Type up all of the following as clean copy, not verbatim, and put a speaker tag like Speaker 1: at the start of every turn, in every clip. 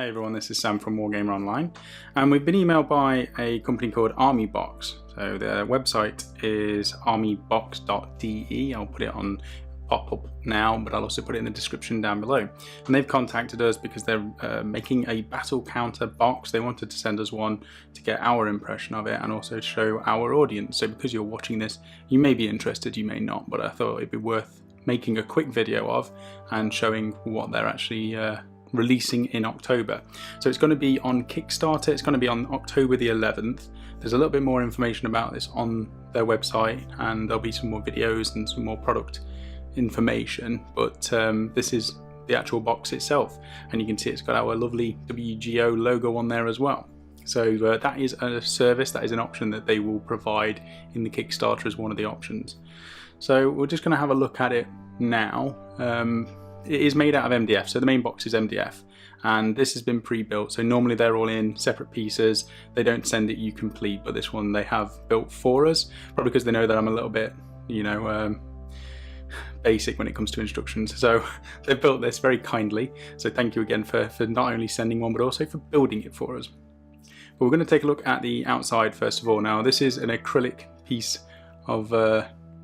Speaker 1: Hey everyone, this is Sam from Wargamer Online, and we've been emailed by a company called Armybox. So their website is armybox.de. I'll put it on pop-up now, but I'll also put it in the description down below. And they've contacted us because they're making a battle counter box. They wanted to send us one to get our impression of it and also to show our audience. So because you're watching this, you may be interested, you may not, but I thought it'd be worth making a quick video of and showing what they're actually releasing in October. So it's going to be on Kickstarter. It's going to be on October the 11th. There's a little bit more information about this on their website, and there'll be some more videos and some more product information, but this is the actual box itself, and you can see it's got our lovely WGO logo on there as well. So that is a service, that is an option that they will provide in the Kickstarter as one of the options. So we're just going to have a look at it now. It is made out of MDF, so the main box is MDF, and this has been pre-built. So normally they're all in separate pieces. They don't send it you complete, but this one they have built for us, probably because they know that I'm a little bit, you know, basic when it comes to instructions. So they've built this very kindly. So thank you again for not only sending one, but also for building it for us. But we're going to take a look at the outside first of all. Now this is an acrylic piece of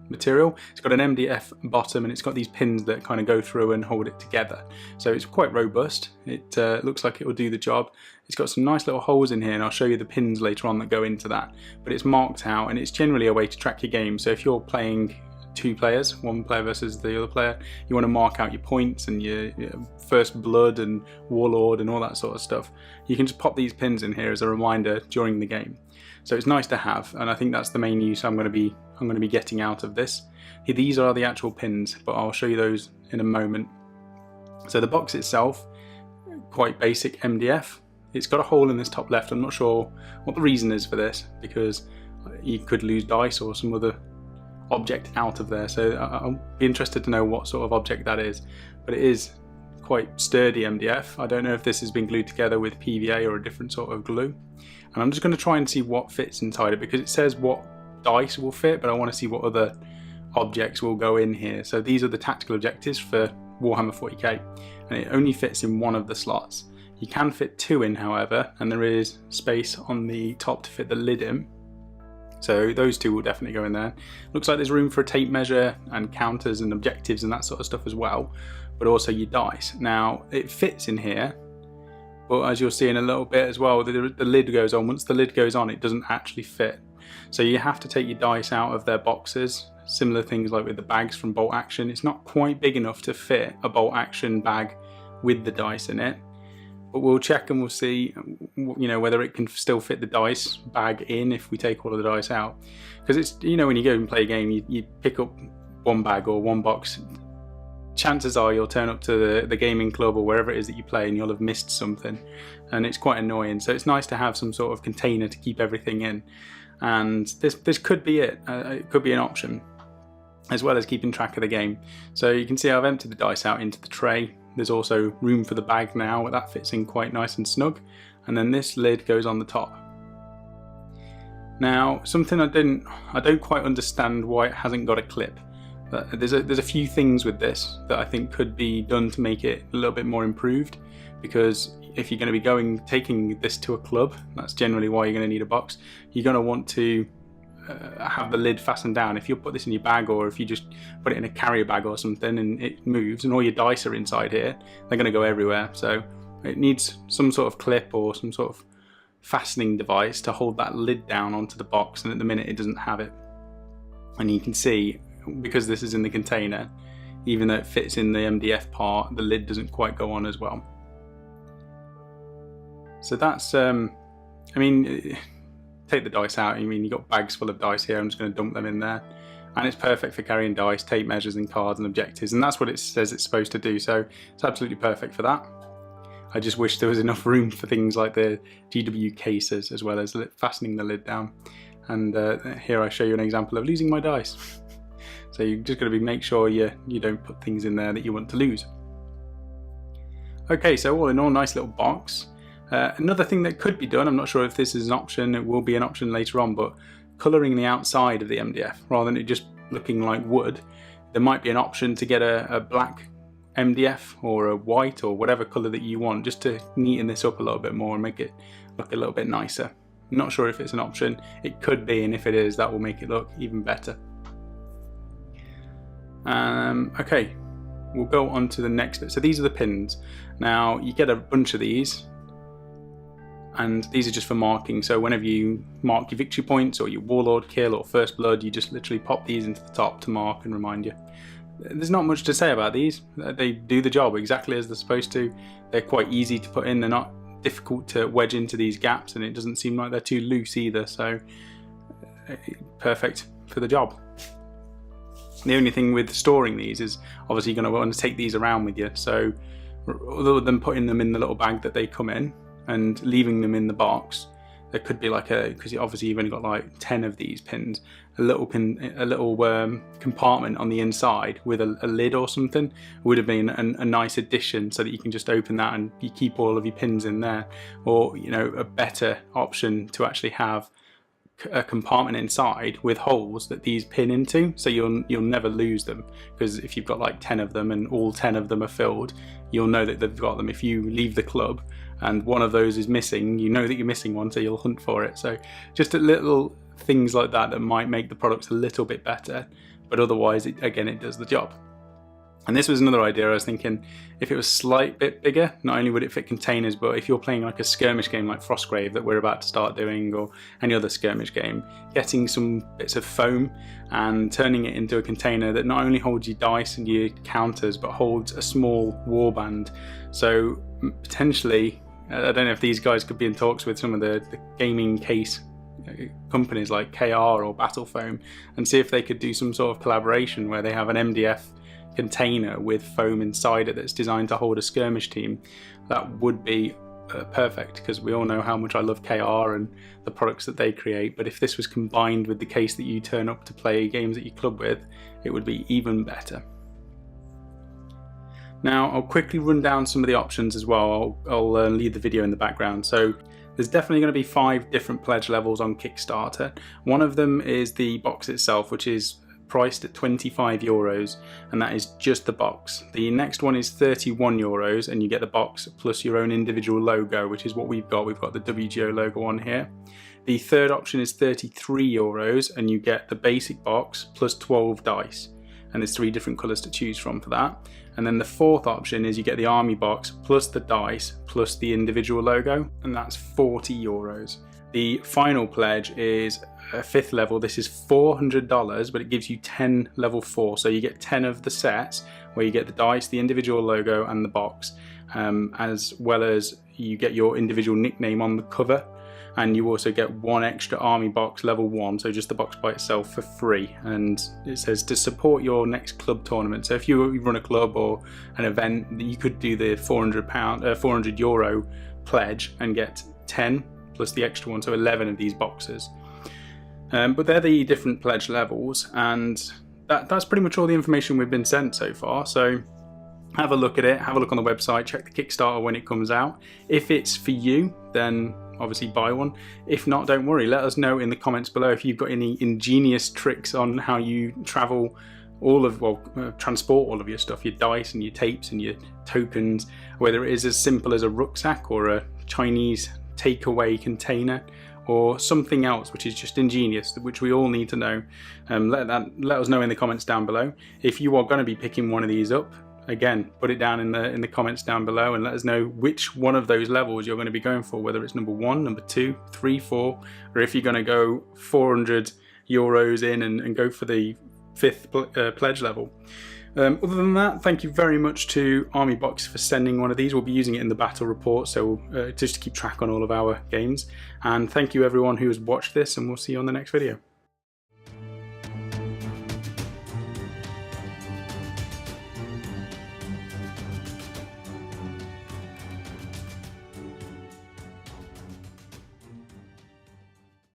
Speaker 1: material. It's got an MDF bottom, and it's got these pins that kind of go through and hold it together. So it's quite robust. It looks like it will do the job. It's got some nice little holes in here, and I'll show you the pins later on that go into that. But it's marked out, and it's generally a way to track your game. So if you're playing two players, one player versus the other player, you want to mark out your points and your first blood and warlord and all that sort of stuff. You can just pop these pins in here as a reminder during the game. So it's nice to have, and I think that's the main use I'm going to be getting out of this. These are the actual pins, but I'll show you those in a moment. So the box itself, quite basic MDF. It's got a hole in this top left. I'm not sure what the reason is for this, because you could lose dice or some other object out of there. So I'll be interested to know what sort of object that is, but it is quite sturdy MDF. I don't know if this has been glued together with PVA or a different sort of glue. And I'm just going to try and see what fits inside it, because it says what dice will fit, but I want to see what other objects will go in here. So these are the tactical objectives for Warhammer 40k, and it only fits in one of the slots. You can fit two in, however, and there is space on the top to fit the lid in. So those two will definitely go in there. Looks like there's room for a tape measure and counters and objectives and that sort of stuff as well, but also your dice. Now it fits in here, but as you'll see in a little bit as well, the lid goes on. Once the lid goes on, it doesn't actually fit. So you have to take your dice out of their boxes. Similar things like with the bags from Bolt Action. It's not quite big enough to fit a Bolt Action bag with the dice in it. But we'll check and we'll see, you know, whether it can still fit the dice bag in if we take all of the dice out. Because it's, you know, when you go and play a game, you pick up one bag or one box. Chances are you'll turn up to the gaming club or wherever it is that you play and you'll have missed something, and it's quite annoying. So it's nice to have some sort of container to keep everything in, and this could be it. It could be an option, as well as keeping track of the game. So you can see I've emptied the dice out into the tray. There's also room for the bag now, that fits in quite nice and snug, and then this lid goes on the top. Now something I don't quite understand why it hasn't got a clip. There's a few things with this that I think could be done to make it a little bit more improved, because if you're going to be taking this to a club, that's generally why you're going to need a box. You're going to want to have the lid fastened down. If you put this in your bag, or if you just put it in a carrier bag or something and it moves and all your dice are inside here, they're going to go everywhere. So it needs some sort of clip or some sort of fastening device to hold that lid down onto the box, and at the minute it doesn't have it. And you can see, because this is in the container, even though it fits in the MDF part, the lid doesn't quite go on as well. So that's, I mean, take the dice out. I mean, you've got bags full of dice here. I'm just going to dump them in there. And it's perfect for carrying dice, tape measures and cards and objectives. And that's what it says it's supposed to do. So it's absolutely perfect for that. I just wish there was enough room for things like the GW cases, as well as fastening the lid down. And here I show you an example of losing my dice. So you're just going to make sure you don't put things in there that you want to lose. Okay, so all in all, nice little box. Another thing that could be done, I'm not sure if this is an option, it will be an option later on, but colouring the outside of the MDF rather than it just looking like wood, there might be an option to get a black MDF or a white or whatever colour that you want, just to neaten this up a little bit more and make it look a little bit nicer. I'm not sure if it's an option. It could be, and if it is, that will make it look even better. Okay, we'll go on to the next bit. So these are the pins. Now you get a bunch of these, and these are just for marking. So whenever you mark your victory points or your warlord kill or first blood, you just literally pop these into the top to mark and remind you. There's not much to say about these. They do the job exactly as they're supposed to. They're quite easy to put in. They're not difficult to wedge into these gaps, and it doesn't seem like they're too loose either, so perfect for the job. The only thing with storing these is obviously you're going to want to take these around with you, so other than putting them in the little bag that they come in and leaving them in the box, there could be like because obviously you've only got like 10 of these pins, a little compartment on the inside with a lid or something would have been a nice addition, so that you can just open that and you keep all of your pins in there. Or, you know, a better option to actually have a compartment inside with holes that these pin into, so you'll never lose them, because if you've got like 10 of them and all 10 of them are filled, you'll know that they've got them. If you leave the club and one of those is missing, you know that you're missing one, so you'll hunt for it. So just a little things like that might make the products a little bit better, but otherwise again it does the job. And this was another idea. I was thinking, if it was a slight bit bigger, not only would it fit containers, but if you're playing like a skirmish game like Frostgrave that we're about to start doing, or any other skirmish game, getting some bits of foam and turning it into a container that not only holds your dice and your counters, but holds a small warband. So potentially, I don't know if these guys could be in talks with some of the gaming case companies like KR or Battle Foam, and see if they could do some sort of collaboration where they have an MDF container with foam inside it that's designed to hold a skirmish team. That would be perfect, because we all know how much I love KR and the products that they create, but if this was combined with the case that you turn up to play games at your club with, it would be even better. Now I'll quickly run down some of the options as well. I'll leave the video in the background. So there's definitely going to be 5 different pledge levels on Kickstarter. One of them is the box itself, which is priced at €25, and that is just the box. The next one is €31, and you get the box plus your own individual logo, which is what we've got. We've got the WGO logo on here. The third option is €33, and you get the basic box plus 12 dice, and there's 3 different colours to choose from for that. And then the fourth option is you get the army box plus the dice plus the individual logo, and that's €40. The final pledge is a 5th level. This is $400, but it gives you 10 level 4, so you get 10 of the sets where you get the dice, the individual logo and the box, as well as you get your individual nickname on the cover, and you also get 1 extra army box level 1, so just the box by itself, for free. And it says to support your next club tournament. So if you run a club or an event, you could do the €400 pledge and get 10 plus the extra one, so 11 of these boxes. But they're the different pledge levels, and that's pretty much all the information we've been sent so far. So have a look at it, have a look on the website, check the Kickstarter when it comes out. If it's for you, then obviously buy one. If not, don't worry, let us know in the comments below if you've got any ingenious tricks on how you transport all of your stuff, your dice and your tapes and your tokens, whether it is as simple as a rucksack or a Chinese takeaway container, or something else which is just ingenious, which we all need to know. Let us know in the comments down below. If you are going to be picking one of these up, again, put it down in the comments down below, and let us know which one of those levels you're going to be going for, whether it's number 1, number 2, 3, 4, or if you're going to go €400 in and go for the 5th pledge level. Other than that, thank you very much to Armybox for sending one of these. We'll be using it in the battle report, so just to keep track on all of our games. And thank you everyone who has watched this, and we'll see you on the next video.